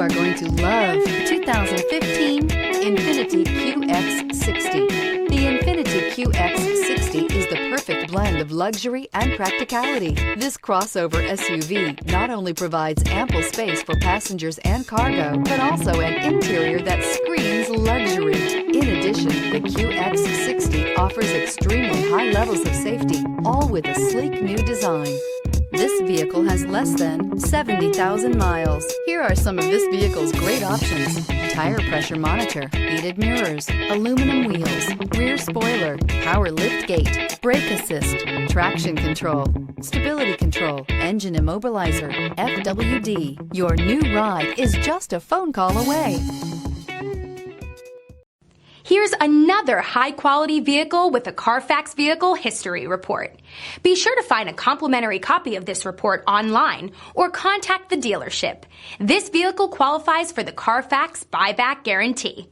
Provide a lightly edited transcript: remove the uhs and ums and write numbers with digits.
are going to love the 2015 Infiniti Qx60. The Infiniti Qx60 is the perfect blend of luxury and practicality. This crossover SUV not only provides ample space for passengers and cargo, but also an interior that screams luxury. In addition, the Qx60 offers extremely high levels of safety, all with a sleek new design. This vehicle has less than 70,000 miles. Here are some of this vehicle's great options: tire pressure monitor, heated mirrors, aluminum wheels, rear spoiler, power lift gate, brake assist, traction control, stability control, engine immobilizer, FWD. Your new ride is just a phone call away. Here's another high-quality vehicle with a Carfax Vehicle History Report. Be sure to find a complimentary copy of this report online or contact the dealership. This vehicle qualifies for the Carfax Buyback Guarantee.